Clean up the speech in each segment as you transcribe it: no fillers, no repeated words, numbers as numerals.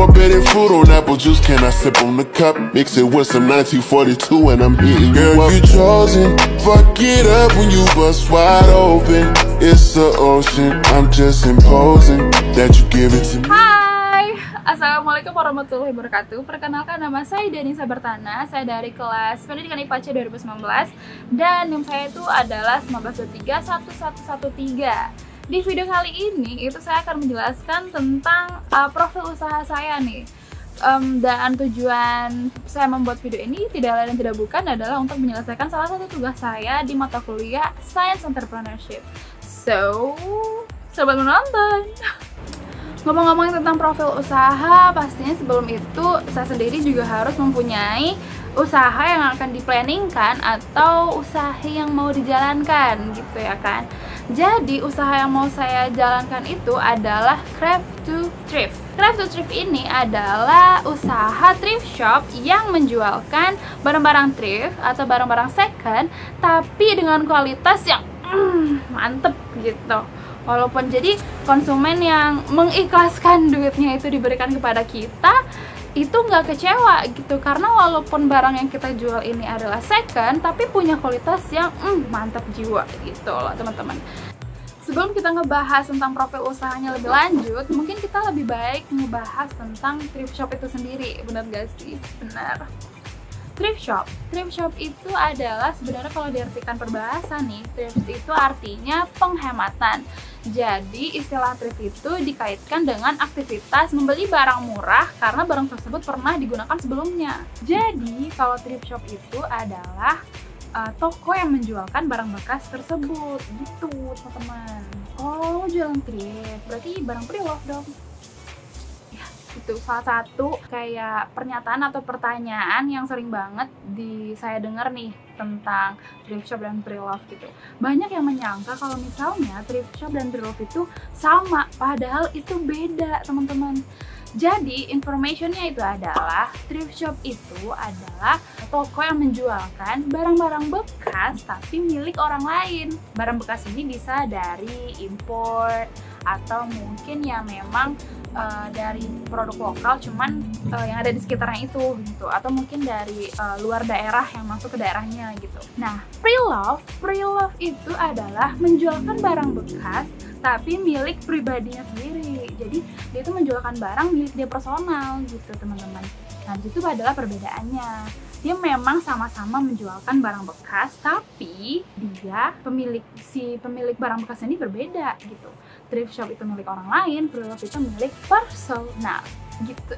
more better food on apple juice. Can I sip on the cup? Mix it with some 1942 and I'm hitting you up. You chosen, fuck it up when you bust wide open. It's the ocean, I'm just imposing that you give it to me. Hai, Assalamualaikum warahmatullahi wabarakatuh. Perkenalkan, nama saya Denisa Bertana. Saya dari kelas Pendidikan IPA C 2019 dan NIM saya itu adalah 19231113. Di video kali ini itu saya akan menjelaskan tentang profil usaha saya nih. Dan tujuan saya membuat video ini tidak lain dan tidak bukan adalah untuk menyelesaikan salah satu tugas saya di mata kuliah Science Entrepreneurship. So, selamat menonton. Ngomong-ngomong tentang profil usaha, pastinya sebelum itu saya sendiri juga harus mempunyai usaha yang akan diplanningkan atau usaha yang mau dijalankan gitu ya kan. Jadi usaha yang mau saya jalankan itu adalah Craft to Thrift. Craft to Thrift ini adalah usaha thrift shop yang menjualkan barang-barang thrift atau barang-barang second tapi dengan kualitas yang mantep gitu. Walaupun jadi konsumen yang mengikhlaskan duitnya itu diberikan kepada kita itu nggak kecewa gitu, karena walaupun barang yang kita jual ini adalah second tapi punya kualitas yang mantap jiwa gitu loh teman-teman. Sebelum kita ngebahas tentang profil usahanya lebih lanjut, mungkin kita lebih baik ngebahas tentang thrift shop itu sendiri. Benar gak sih? Benar. Thrift shop itu adalah sebenarnya kalau diartikan perbahasa nih, thrift itu artinya penghematan. Jadi istilah thrift itu dikaitkan dengan aktivitas membeli barang murah karena barang tersebut pernah digunakan sebelumnya. Jadi kalau thrift shop itu adalah toko yang menjualkan barang bekas tersebut gitu teman-teman. Oh, jualan thrift berarti barang pre-love dong. Itu salah satu kayak pernyataan atau pertanyaan yang sering banget saya dengar nih tentang thrift shop dan pre-love gitu. Banyak yang menyangka kalau misalnya thrift shop dan pre-love itu sama, padahal itu beda teman-teman. Jadi informationnya itu adalah thrift shop itu adalah toko yang menjualkan barang-barang bekas tapi milik orang lain. Barang bekas ini bisa dari import atau mungkin ya memang dari produk lokal cuman yang ada di sekitarnya itu gitu, atau mungkin dari luar daerah yang masuk ke daerahnya gitu. Nah, pre-love itu adalah menjualkan barang bekas tapi milik pribadinya sendiri. Jadi dia itu menjualkan barang milik dia personal gitu teman-teman. Nah, itu adalah perbedaannya. Dia memang sama-sama menjualkan barang bekas, tapi dia pemilik barang bekas ini berbeda gitu. Thrift shop itu milik orang lain, pre-love itu milik personal gitu.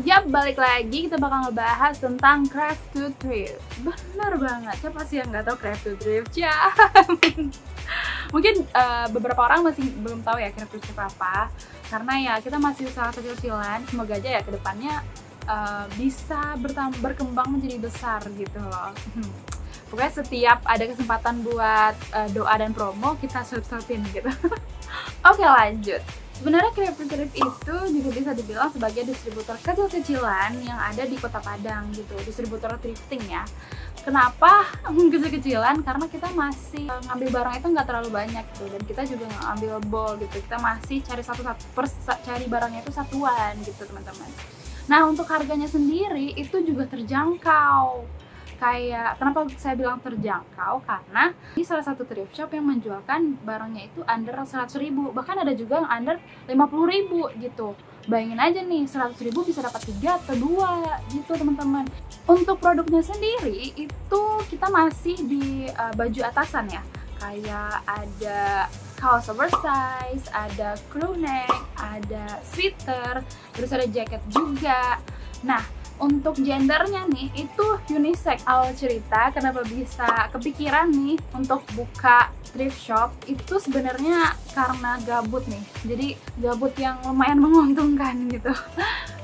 Ya, balik lagi kita bakal ngebahas tentang Craft to Thrift. Bener banget, siapa sih yang nggak tahu Craft to Thrift ya? Mungkin beberapa orang masih belum tahu ya Craft to Thrift apa, karena ya kita masih usaha kecil-kecilan. Semoga aja ya kedepannya bisa berkembang menjadi besar gitu loh. Pokoknya setiap ada kesempatan buat doa dan promo kita suap-suapin gitu. Oke, lanjut. Sebenarnya Craft to Thrift itu juga bisa dibilang sebagai distributor kecil-kecilan yang ada di Kota Padang gitu, distributor thrifting ya. Kenapa kecil-kecilan? Karena kita masih ngambil barang itu nggak terlalu banyak gitu, dan kita juga nggak ambil bulk gitu. Kita masih cari cari barangnya itu satuan gitu teman-teman. Nah, untuk harganya sendiri itu juga terjangkau. Kayak kenapa saya bilang terjangkau, karena ini salah satu thrift shop yang menjualkan barangnya itu under 100.000, bahkan ada juga yang under 50.000 gitu. Bayangin aja nih, 100.000 bisa dapat 3 atau 2 gitu teman-teman. Untuk produknya sendiri itu kita masih di baju atasan ya, kayak ada kaos oversize, ada crew neck, ada sweater, terus ada jaket juga. Nah, untuk gendernya nih itu unisex. Awal cerita kenapa bisa kepikiran nih untuk buka thrift shop itu sebenarnya karena gabut nih. Jadi gabut yang lumayan menguntungkan gitu.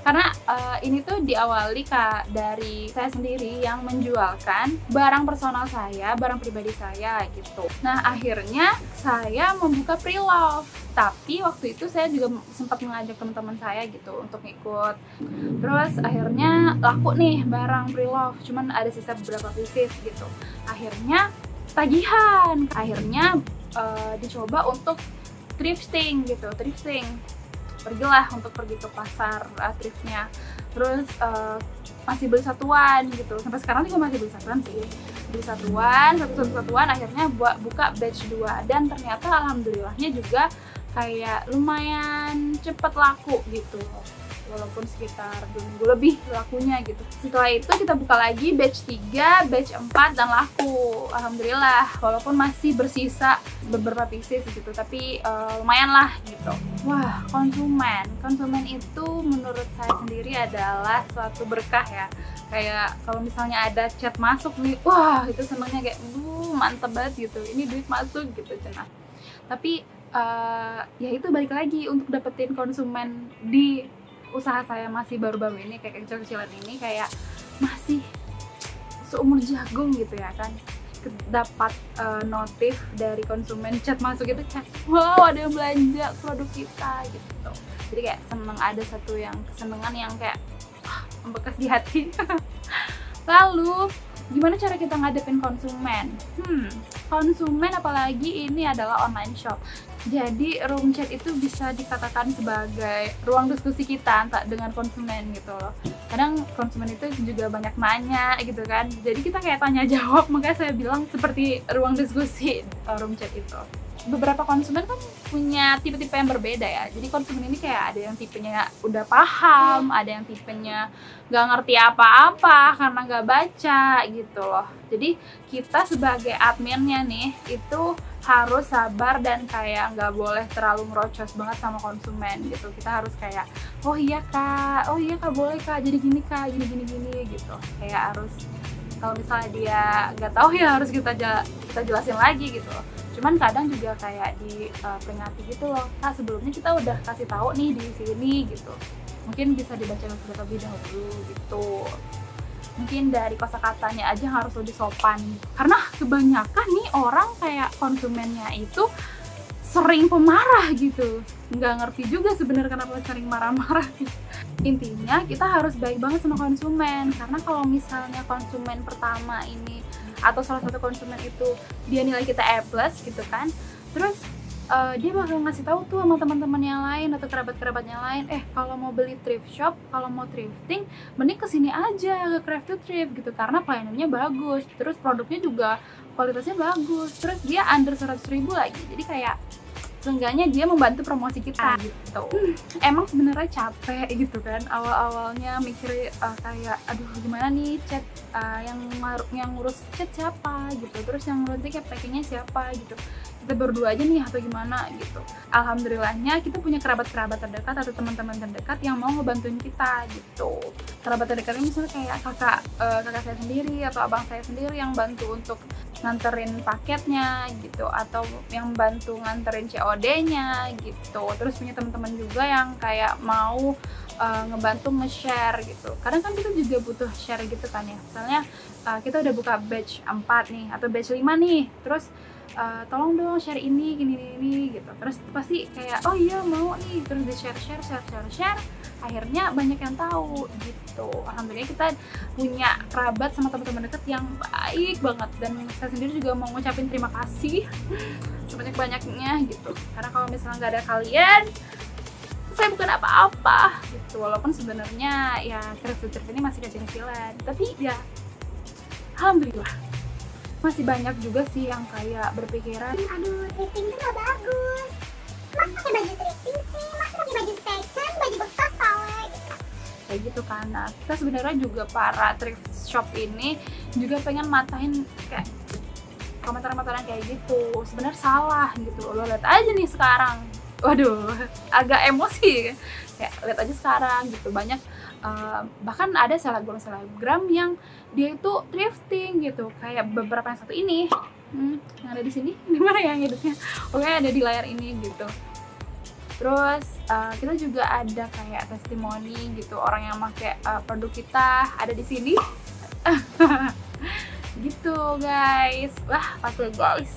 Karena ini tuh diawali dari saya sendiri yang menjualkan barang personal saya, barang pribadi saya gitu. Nah, akhirnya saya membuka pre-love. Tapi waktu itu saya juga sempat mengajak teman-teman saya gitu untuk ikut. Terus akhirnya laku nih barang pre-love, cuman ada sisa beberapa pieces gitu. Akhirnya tagihan. Akhirnya dicoba untuk thrifting gitu, pergilah untuk pergi ke pasar thriftnya. Terus masih beli satuan gitu, sampai sekarang juga masih beli satuan sih, beli satuan, satuan akhirnya buka batch 2 dan ternyata alhamdulillahnya juga kayak lumayan cepet laku gitu, walaupun sekitar 2 minggu lebih lakunya gitu. Setelah itu kita buka lagi batch 3, batch 4 dan laku, alhamdulillah, walaupun masih bersisa beberapa pieces gitu, tapi lumayan lah gitu. Wah, konsumen itu menurut saya sendiri adalah suatu berkah ya. Kayak kalau misalnya ada chat masuk nih, wah itu senangnya kayak mantep banget gitu, ini duit masuk gitu cenah. Tapi ya itu balik lagi untuk dapetin konsumen di usaha saya masih baru-baru ini, kayak kecil-kecilan ini, kayak masih seumur jagung gitu ya kan, dapat notif dari konsumen, chat masuk itu kayak wow ada yang belanja produk kita gitu. Jadi kayak seneng, ada satu yang kesenangan yang kayak membekas di hati. Lalu gimana cara kita ngadepin konsumen? Konsumen apalagi ini adalah online shop. Jadi room chat itu bisa dikatakan sebagai ruang diskusi kita dengan konsumen gitu loh. Kadang konsumen itu juga banyak nanya gitu kan. Jadi kita kayak tanya jawab, makanya saya bilang seperti ruang diskusi room chat itu. Beberapa konsumen kan punya tipe-tipe yang berbeda ya. Jadi konsumen ini kayak ada yang tipenya udah paham, ada yang tipenya nggak ngerti apa-apa karena nggak baca gitu loh. Jadi kita sebagai adminnya nih itu harus sabar dan kayak nggak boleh terlalu ngerocos banget sama konsumen gitu. Kita harus kayak oh iya kak boleh kak, jadi gini kak, gini gitu. Kayak harus, kalau misalnya dia nggak tahu ya harus kita jelasin lagi gitu loh. Cuman kadang juga kayak diperingati gitu loh, kak sebelumnya kita udah kasih tahu nih di sini gitu, mungkin bisa dibaca terlebih dahulu gitu. Mungkin dari kosakatanya aja harus lebih sopan, karena kebanyakan nih orang kayak konsumennya itu sering pemarah gitu, nggak ngerti juga sebenarnya kenapa sering marah-marah. Intinya kita harus baik banget sama konsumen, karena kalau misalnya konsumen pertama ini atau salah satu konsumen itu dia nilai kita A+ gitu kan, terus dia bakal ngasih tahu tuh sama teman-teman yang lain atau kerabat-kerabatnya lain, kalau mau beli thrift shop, kalau mau thrifting, mending kesini aja ke Craft to Thrift gitu, karena pelayanannya bagus, terus produknya juga kualitasnya bagus, terus dia under 100.000 lagi, jadi kayak seenggaknya dia membantu promosi kita gitu. Emang sebenarnya capek gitu kan, awal-awalnya mikir kayak aduh gimana nih chat, yang ngurus chat siapa gitu, terus yang ngurus packingnya siapa gitu, kita berdua aja nih atau gimana gitu. Alhamdulillahnya kita punya kerabat-kerabat terdekat atau teman-teman terdekat yang mau ngebantuin kita gitu. Kerabat terdekatnya misalnya kayak kakak saya sendiri atau abang saya sendiri yang bantu untuk nganterin paketnya gitu, atau yang bantu nganterin COD-nya gitu. Terus punya teman-teman juga yang kayak mau ngebantu nge-share gitu. Kadang kan kita juga butuh share gitu kan ya. Misalnya kita udah buka batch 4 nih atau batch 5 nih, terus tolong dong share ini gini gitu. Terus pasti kayak oh iya mau nih, terus di share, akhirnya banyak yang tahu gitu. Alhamdulillah kita punya kerabat sama teman-teman dekat yang baik banget, dan saya sendiri juga mau ngucapin terima kasih sebanyak-banyaknya gitu, karena kalau misalnya nggak ada kalian saya bukan apa-apa gitu. Walaupun sebenarnya ya Craft to Thrift ini masih kecil-kecilan, tapi ya alhamdulillah masih banyak juga sih yang kayak berpikiran aduh thrifting itu gak bagus, masa pakai baju thrifting sih, masa pakai baju second, baju bekas tau gitu. Kayak gitu kan. Nah, kita sebenarnya juga para thrift shop ini juga pengen matahin kayak komentar-komentaran kayak gitu. Sebenarnya salah gitu. Lo lihat aja nih sekarang. Waduh, agak emosi. Kayak lihat aja sekarang gitu. Banyak bahkan ada selebgram yang dia itu thrifting gitu. Kayak beberapa yang satu ini. Yang ada di sini, di mana ya ngeditnya? Oke, ada di layar ini gitu. Terus kita juga ada kayak testimoni gitu, orang yang pakai produk kita ada di sini. Gitu guys. Wah, pakai guys.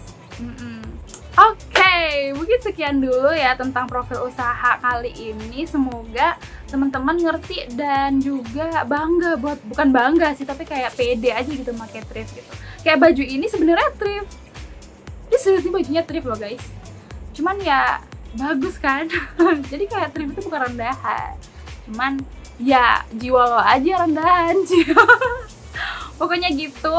Oke, mungkin sekian dulu ya tentang profil usaha kali ini. Semoga teman-teman ngerti dan juga bangga, bukan bangga sih, tapi kayak pede aja gitu pakai thrift gitu. Kayak baju ini sebenarnya thrift. Ini serius nih bajunya thrift loh guys. Cuman ya bagus kan. Jadi kayak trim itu bukan rendahan, cuman ya jiwa lo aja rendahan. Pokoknya gitu.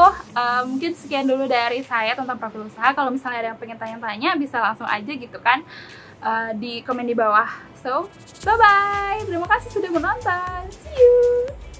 Mungkin sekian dulu dari saya tentang profil usaha. Kalau misalnya ada yang pengen tanya-tanya bisa langsung aja gitu kan, di komen di bawah. So, bye bye, terima kasih sudah menonton, see you.